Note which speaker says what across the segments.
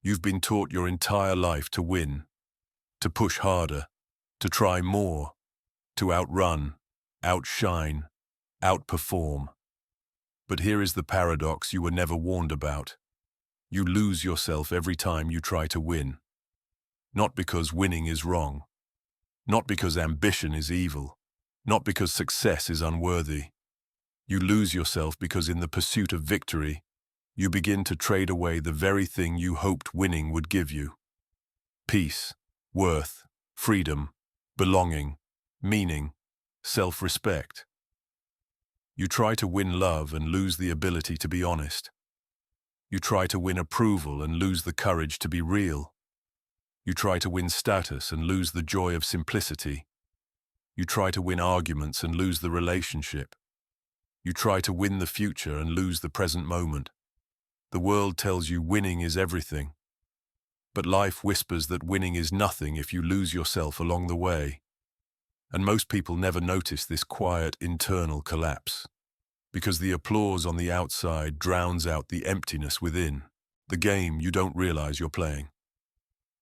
Speaker 1: You've been taught your entire life to win, to push harder, to try more, to outrun, outshine, outperform. But here is the paradox you were never warned about. You lose yourself every time you try to win. Not because winning is wrong, not because ambition is evil, not because success is unworthy. You lose yourself because in the pursuit of victory, you begin to trade away the very thing you hoped winning would give you. Peace, worth, freedom, belonging, meaning, self-respect. You try to win love and lose the ability to be honest. You try to win approval and lose the courage to be real. You try to win status and lose the joy of simplicity. You try to win arguments and lose the relationship. You try to win the future and lose the present moment. The world tells you winning is everything. But life whispers that winning is nothing if you lose yourself along the way. And most people never notice this quiet internal collapse, because the applause on the outside drowns out the emptiness within, the game you don't realize you're playing.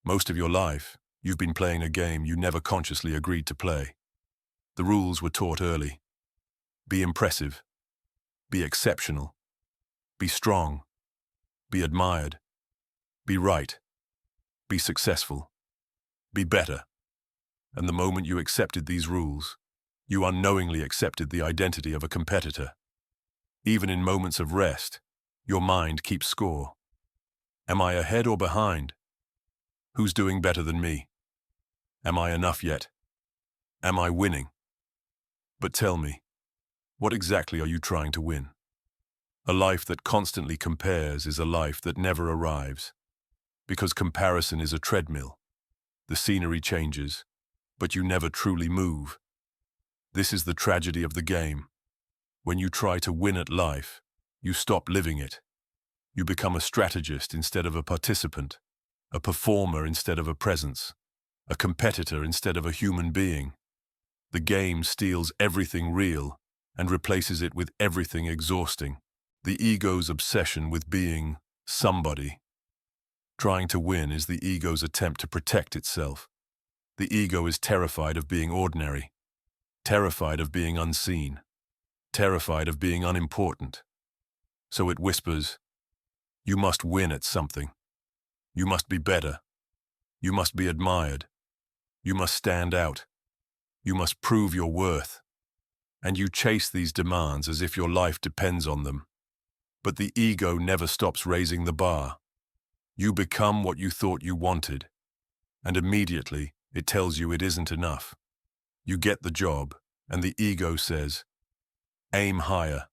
Speaker 1: Most of your life, you've been playing a game you never consciously agreed to play. The rules were taught early. Be impressive. Be exceptional. Be strong. Be admired. Be right. Be successful. Be better. And the moment you accepted these rules, you unknowingly accepted the identity of a competitor. Even in moments of rest, your mind keeps score. Am I ahead or behind? Who's doing better than me? Am I enough yet? Am I winning? But tell me, what exactly are you trying to win? A life that constantly compares is a life that never arrives. Because comparison is a treadmill. The scenery changes, but you never truly move. This is the tragedy of the game. When you try to win at life, you stop living it. You become a strategist instead of a participant, a performer instead of a presence, a competitor instead of a human being. The game steals everything real and replaces it with everything exhausting. The ego's obsession with being somebody. Trying to win is the ego's attempt to protect itself. The ego is terrified of being ordinary, terrified of being unseen, terrified of being unimportant. So it whispers, you must win at something. You must be better. You must be admired. You must stand out. You must prove your worth. And you chase these demands as if your life depends on them. But the ego never stops raising the bar. You become what you thought you wanted, and immediately it tells you it isn't enough. You get the job, and the ego says, aim higher.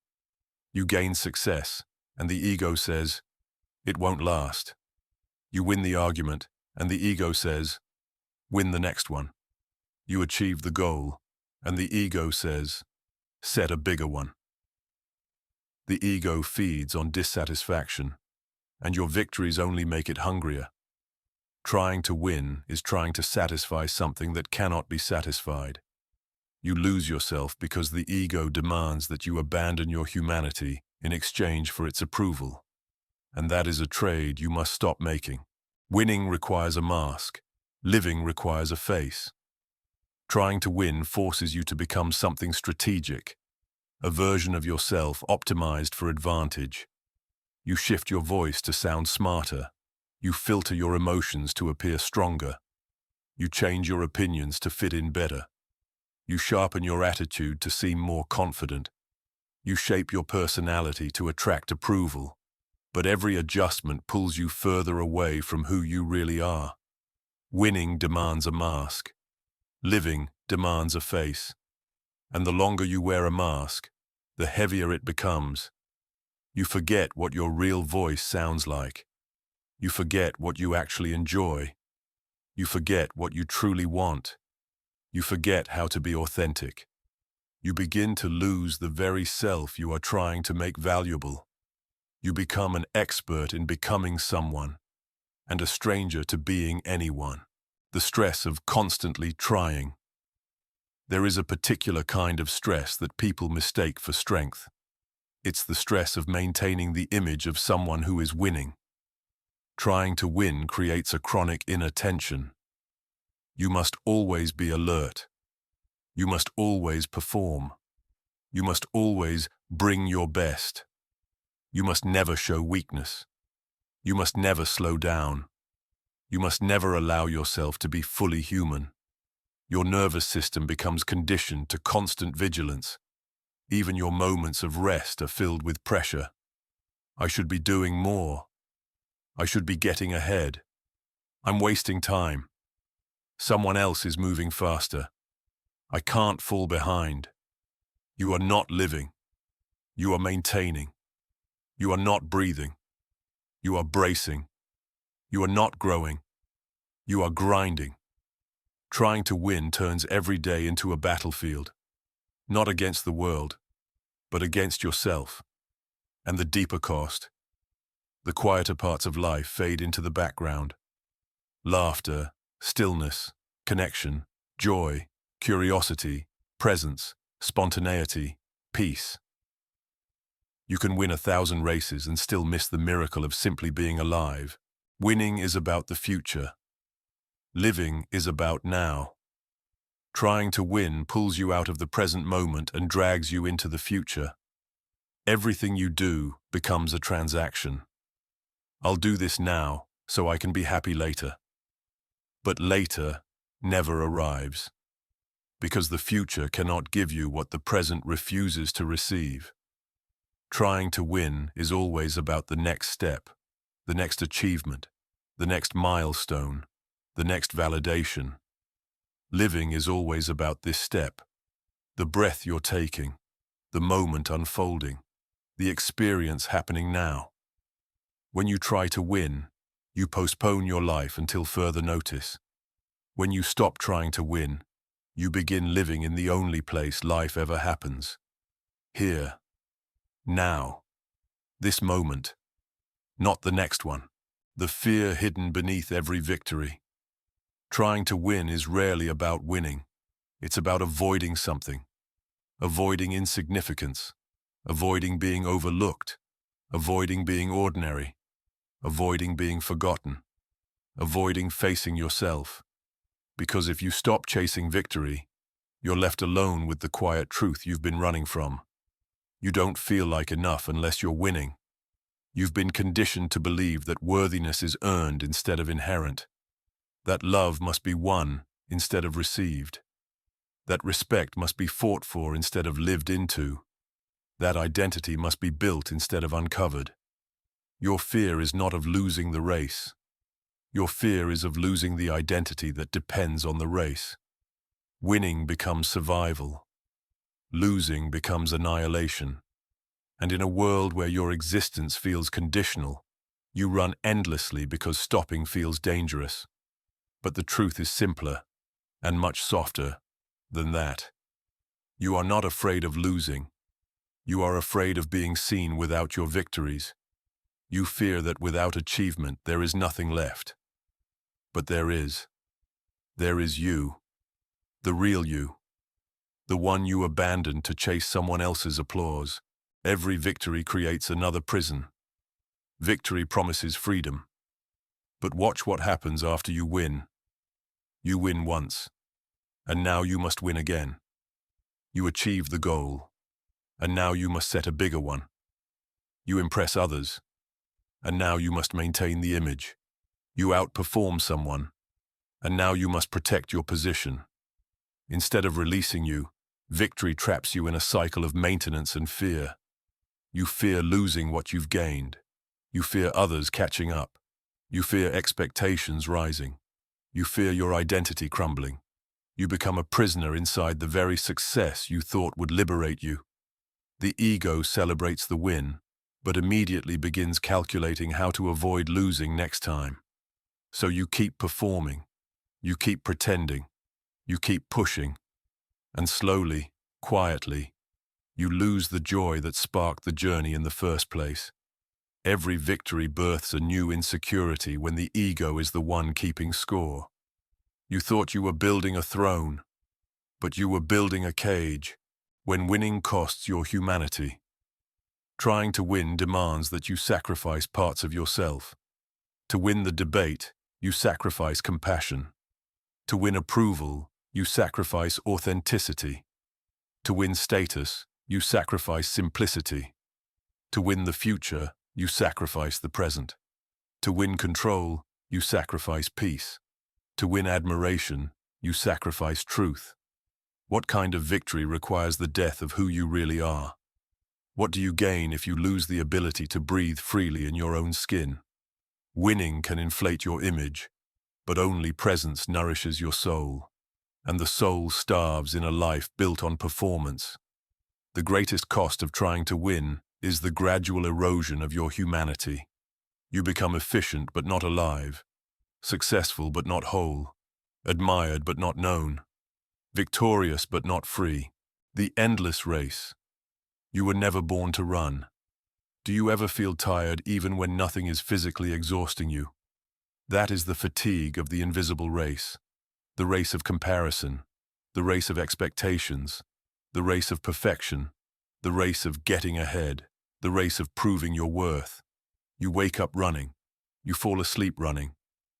Speaker 1: You gain success, and the ego says, it won't last. You win the argument, and the ego says, win the next one. You achieve the goal, and the ego says, set a bigger one. The ego feeds on dissatisfaction, and your victories only make it hungrier. Trying to win is trying to satisfy something that cannot be satisfied. You lose yourself because the ego demands that you abandon your humanity in exchange for its approval. And that is a trade you must stop making. Winning requires a mask. Living requires a face. Trying to win forces you to become something strategic, a version of yourself optimized for advantage. You shift your voice to sound smarter. You filter your emotions to appear stronger. You change your opinions to fit in better. You sharpen your attitude to seem more confident. You shape your personality to attract approval. But every adjustment pulls you further away from who you really are. Winning demands a mask. Living demands a face. And the longer you wear a mask, the heavier it becomes. You forget what your real voice sounds like. You forget what you actually enjoy. You forget what you truly want. You forget how to be authentic. You begin to lose the very self you are trying to make valuable. You become an expert in becoming someone, and a stranger to being anyone. The stress of constantly trying. There is a particular kind of stress that people mistake for strength. It's the stress of maintaining the image of someone who is winning. Trying to win creates a chronic inner tension. You must always be alert. You must always perform. You must always bring your best. You must never show weakness. You must never slow down. You must never allow yourself to be fully human. Your nervous system becomes conditioned to constant vigilance. Even your moments of rest are filled with pressure. I should be doing more. I should be getting ahead. I'm wasting time. Someone else is moving faster. I can't fall behind. You are not living. You are maintaining. You are not breathing. You are bracing. You are not growing. You are grinding. Trying to win turns every day into a battlefield, not against the world, but against yourself. And the deeper cost, the quieter parts of life fade into the background. Laughter, stillness, connection, joy, curiosity, presence, spontaneity, peace. You can win 1,000 races and still miss the miracle of simply being alive. Winning is about the future. Living is about now. Trying to win pulls you out of the present moment and drags you into the future. Everything you do becomes a transaction. I'll do this now so I can be happy later. But later never arrives, because the future cannot give you what the present refuses to receive. Trying to win is always about the next step, the next achievement, the next milestone, the next validation. Living is always about this step, the breath you're taking, the moment unfolding, the experience happening now. When you try to win, you postpone your life until further notice. When you stop trying to win, you begin living in the only place life ever happens. Here. Now. This moment. Not the next one. The fear hidden beneath every victory. Trying to win is rarely about winning. It's about avoiding something. Avoiding insignificance. Avoiding being overlooked. Avoiding being ordinary. Avoiding being forgotten. Avoiding facing yourself. Because if you stop chasing victory, you're left alone with the quiet truth you've been running from. You don't feel like enough unless you're winning. You've been conditioned to believe that worthiness is earned instead of inherent. That love must be won instead of received. That respect must be fought for instead of lived into. That identity must be built instead of uncovered. Your fear is not of losing the race. Your fear is of losing the identity that depends on the race. Winning becomes survival. Losing becomes annihilation. And in a world where your existence feels conditional, you run endlessly because stopping feels dangerous. But the truth is simpler and much softer than that. You are not afraid of losing. You are afraid of being seen without your victories. You fear that without achievement there is nothing left. But there is. There is you. The real you. The one you abandoned to chase someone else's applause. Every victory creates another prison. Victory promises freedom. But watch what happens after you win. You win once, and now you must win again. You achieve the goal, and now you must set a bigger one. You impress others, and now you must maintain the image. You outperform someone, and now you must protect your position. Instead of releasing you, victory traps you in a cycle of maintenance and fear. You fear losing what you've gained. You fear others catching up. You fear expectations rising. You fear your identity crumbling. You become a prisoner inside the very success you thought would liberate you. The ego celebrates the win, but immediately begins calculating how to avoid losing next time. So you keep performing. You keep pretending. You keep pushing. And slowly, quietly, you lose the joy that sparked the journey in the first place. Every victory births a new insecurity when the ego is the one keeping score. You thought you were building a throne, but you were building a cage when winning costs your humanity. Trying to win demands that you sacrifice parts of yourself. To win the debate, you sacrifice compassion. To win approval, you sacrifice authenticity. To win status, you sacrifice simplicity. To win the future, you sacrifice the present. To win control, you sacrifice peace. To win admiration, you sacrifice truth. What kind of victory requires the death of who you really are? What do you gain if you lose the ability to breathe freely in your own skin? Winning can inflate your image, but only presence nourishes your soul, and the soul starves in a life built on performance. The greatest cost of trying to win is the gradual erosion of your humanity. You become efficient but not alive, successful but not whole, admired but not known, victorious but not free. The endless race. You were never born to run. Do you ever feel tired even when nothing is physically exhausting you? That is the fatigue of the invisible race, the race of comparison, the race of expectations, the race of perfection, the race of getting ahead, the race of proving your worth. You wake up running. You fall asleep running.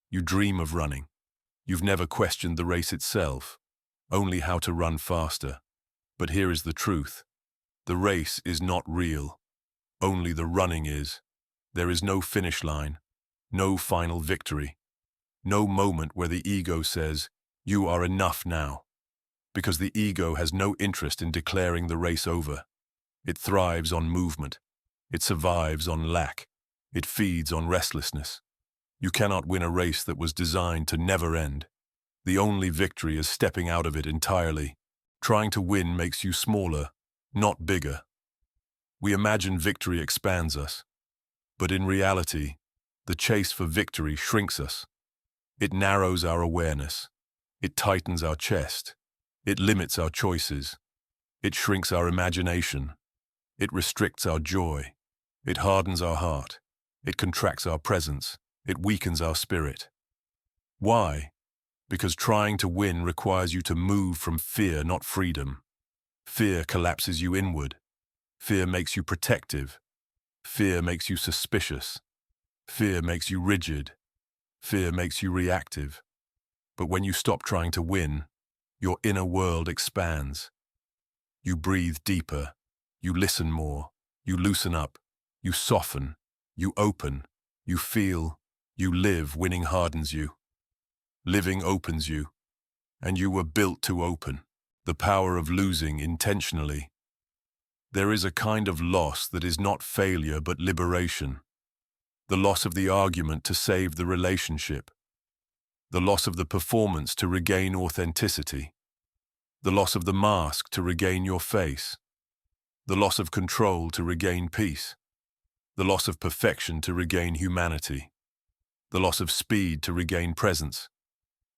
Speaker 1: You dream of running. You've never questioned the race itself, only how to run faster. But here is the truth. The race is not real. Only the running is. There is no finish line, no final victory, no moment where the ego says, "You are enough now." Because the ego has no interest in declaring the race over. It thrives on movement. It survives on lack. It feeds on restlessness. You cannot win a race that was designed to never end. The only victory is stepping out of it entirely. Trying to win makes you smaller, not bigger. We imagine victory expands us, but in reality, the chase for victory shrinks us. It narrows our awareness. It tightens our chest. It limits our choices. It shrinks our imagination. It restricts our joy. It hardens our heart. It contracts our presence. It weakens our spirit. Why? Because trying to win requires you to move from fear, not freedom. Fear collapses you inward. Fear makes you protective. Fear makes you suspicious. Fear makes you rigid. Fear makes you reactive. But when you stop trying to win, your inner world expands. You breathe deeper. You listen more. You loosen up. You soften. You open. You feel. You live. Winning hardens you. Living opens you. And you were built to open. The power of losing intentionally. There is a kind of loss that is not failure but liberation. The loss of the argument to save the relationship. The loss of the performance to regain authenticity. The loss of the mask to regain your face. The loss of control to regain peace. The loss of perfection to regain humanity. The loss of speed to regain presence.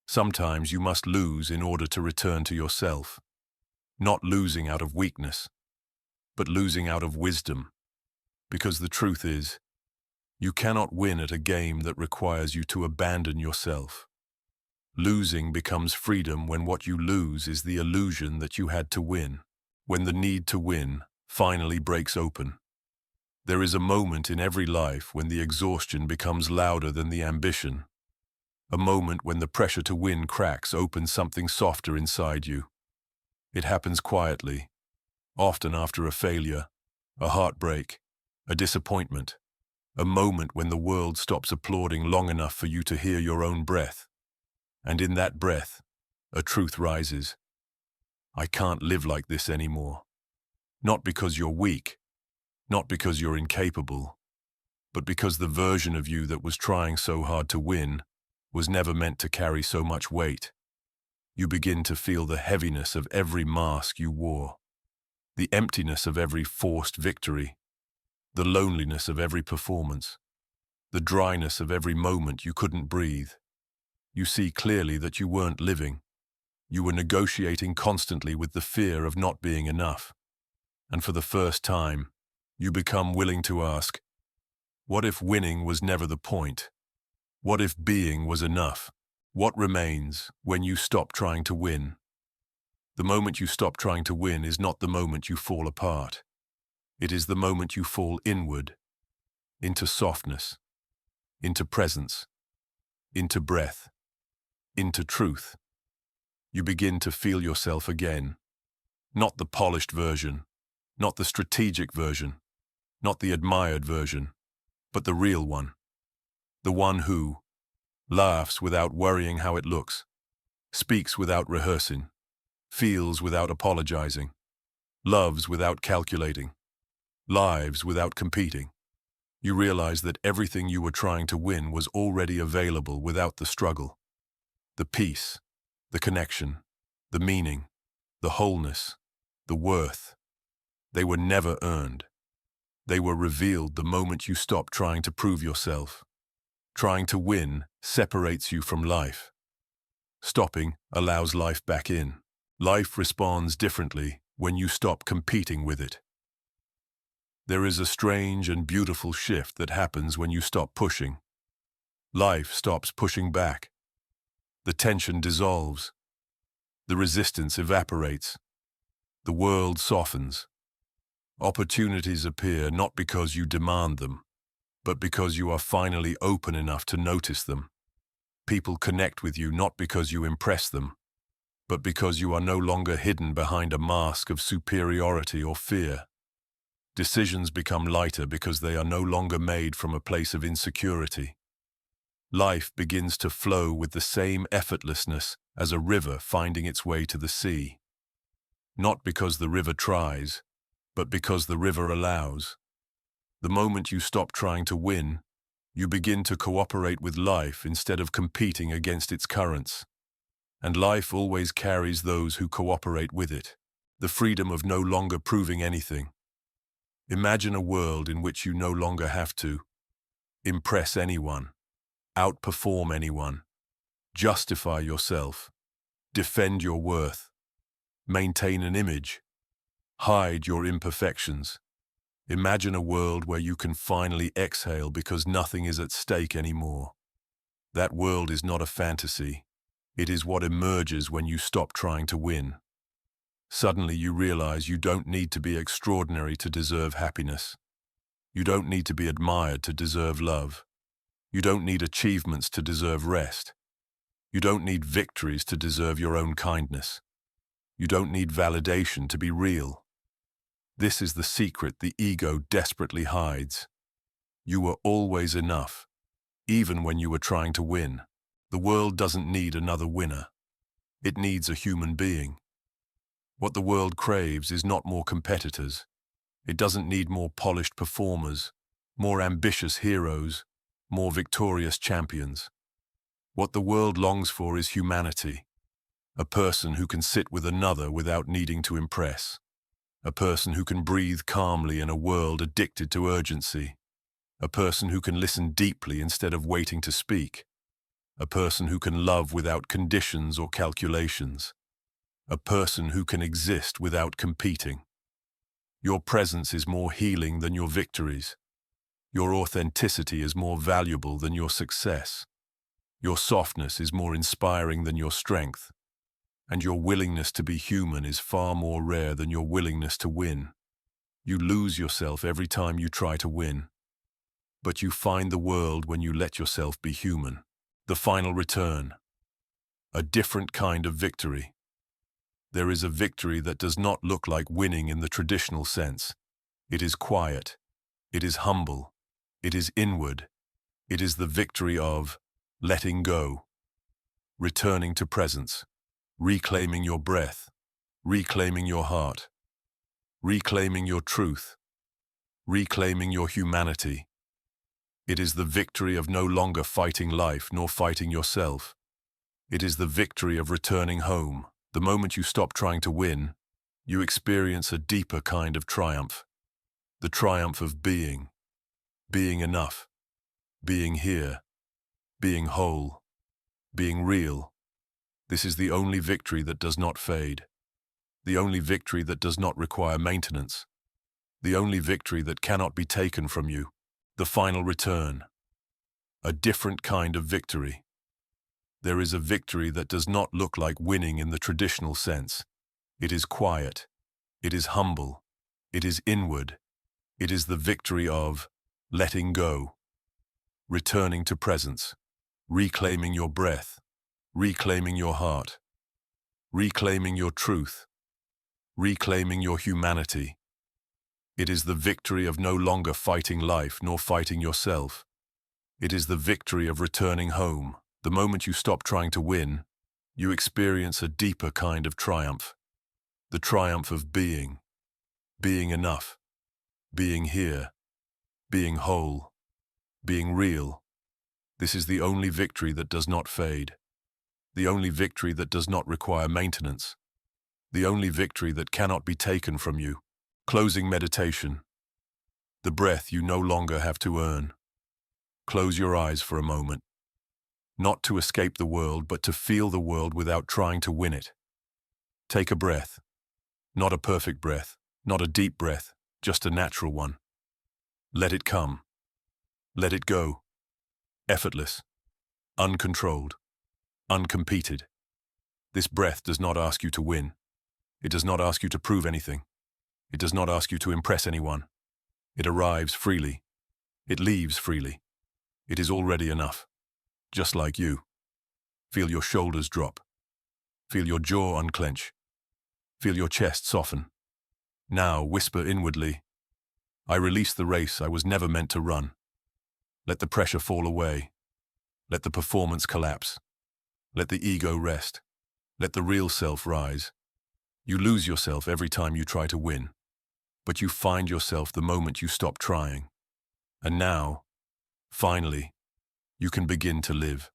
Speaker 1: Sometimes you must lose in order to return to yourself. Not losing out of weakness, but losing out of wisdom. Because the truth is, you cannot win at a game that requires you to abandon yourself. Losing becomes freedom when what you lose is the illusion that you had to win, when the need to win finally breaks open. There is a moment in every life when the exhaustion becomes louder than the ambition. A moment when the pressure to win cracks open something softer inside you. It happens quietly, often after a failure, a heartbreak, a disappointment, a moment when the world stops applauding long enough for you to hear your own breath. And in that breath, a truth rises. I can't live like this anymore. Not because you're weak, not because you're incapable, but because the version of you that was trying so hard to win was never meant to carry so much weight. You begin to feel the heaviness of every mask you wore, the emptiness of every forced victory, the loneliness of every performance, the dryness of every moment you couldn't breathe. You see clearly that you weren't living. You were negotiating constantly with the fear of not being enough. And for the first time, you become willing to ask, what if winning was never the point? What if being was enough? What remains when you stop trying to win? The moment you stop trying to win is not the moment you fall apart. It is the moment you fall inward, into softness, into presence, into breath, into truth. You begin to feel yourself again. Not the polished version, not the strategic version, not the admired version, but the real one. The one who laughs without worrying how it looks, speaks without rehearsing, feels without apologizing, loves without calculating, lives without competing. You realize that everything you were trying to win was already available without the struggle. The peace, the connection, the meaning, the wholeness, the worth. They were never earned. They were revealed the moment you stop trying to prove yourself. Trying to win separates you from life. Stopping allows life back in. Life responds differently when you stop competing with it. There is a strange and beautiful shift that happens when you stop pushing. Life stops pushing back. The tension dissolves. The resistance evaporates. The world softens. Opportunities appear not because you demand them, but because you are finally open enough to notice them. People connect with you not because you impress them, but because you are no longer hidden behind a mask of superiority or fear. Decisions become lighter because they are no longer made from a place of insecurity. Life begins to flow with the same effortlessness as a river finding its way to the sea. Not because the river tries, but because the river allows. The moment you stop trying to win, you begin to cooperate with life instead of competing against its currents. And life always carries those who cooperate with it. The freedom of no longer proving anything. Imagine a world in which you no longer have to impress anyone, outperform anyone, justify yourself, defend your worth, maintain an image, hide your imperfections. Imagine a world where you can finally exhale because nothing is at stake anymore. That world is not a fantasy. It is what emerges when you stop trying to win. Suddenly you realize you don't need to be extraordinary to deserve happiness. You don't need to be admired to deserve love. You don't need achievements to deserve rest. You don't need victories to deserve your own kindness. You don't need validation to be real. This is the secret the ego desperately hides. You were always enough, even when you were trying to win. The world doesn't need another winner. It needs a human being. What the world craves is not more competitors. It doesn't need more polished performers, more ambitious heroes, more victorious champions. What the world longs for is humanity. A person who can sit with another without needing to impress. A person who can breathe calmly in a world addicted to urgency. A person who can listen deeply instead of waiting to speak. A person who can love without conditions or calculations. A person who can exist without competing. Your presence is more healing than your victories. Your authenticity is more valuable than your success. Your softness is more inspiring than your strength. And your willingness to be human is far more rare than your willingness to win. You lose yourself every time you try to win. But you find the world when you let yourself be human. The final return. A different kind of victory. There is a victory that does not look like winning in the traditional sense. It is quiet. It is humble. It is inward. It is the victory of letting go, returning to presence, reclaiming your breath, reclaiming your heart, reclaiming your truth, reclaiming your humanity. It is the victory of no longer fighting life nor fighting yourself. It is the victory of returning home. The moment you stop trying to win, you experience a deeper kind of triumph. The triumph of being enough, being here, being whole, being real. This is the only victory that does not fade. The only victory that does not require maintenance. The only victory that cannot be taken from you. The final return. A different kind of victory. There is a victory that does not look like winning in the traditional sense. It is quiet. It is humble. It is inward. It is the victory of letting go. returning to presence, reclaiming your breath, reclaiming your heart, reclaiming your truth, reclaiming your humanity. It is the victory of no longer fighting life nor fighting yourself. It is the victory of returning home. The moment you stop trying to win, you experience a deeper kind of triumph. The triumph of being enough, being here, being whole, being real. This is the only victory that does not fade, the only victory that does not require maintenance, the only victory that cannot be taken from you. Closing meditation. The breath you no longer have to earn. Close your eyes for a moment. Not to escape the world, but to feel the world without trying to win it. Take a breath. Not a perfect breath, not a deep breath, just a natural one. Let it come. Let it go. Effortless. Uncontrolled. Uncompeted. This breath does not ask you to win. It does not ask you to prove anything. It does not ask you to impress anyone. It arrives freely. It leaves freely. It is already enough. Just like you. Feel your shoulders drop. Feel your jaw unclench. Feel your chest soften. Now whisper inwardly, I release the race I was never meant to run. Let the pressure fall away. Let the performance collapse. Let the ego rest. Let the real self rise. You lose yourself every time you try to win, but you find yourself the moment you stop trying. And now, finally, you can begin to live.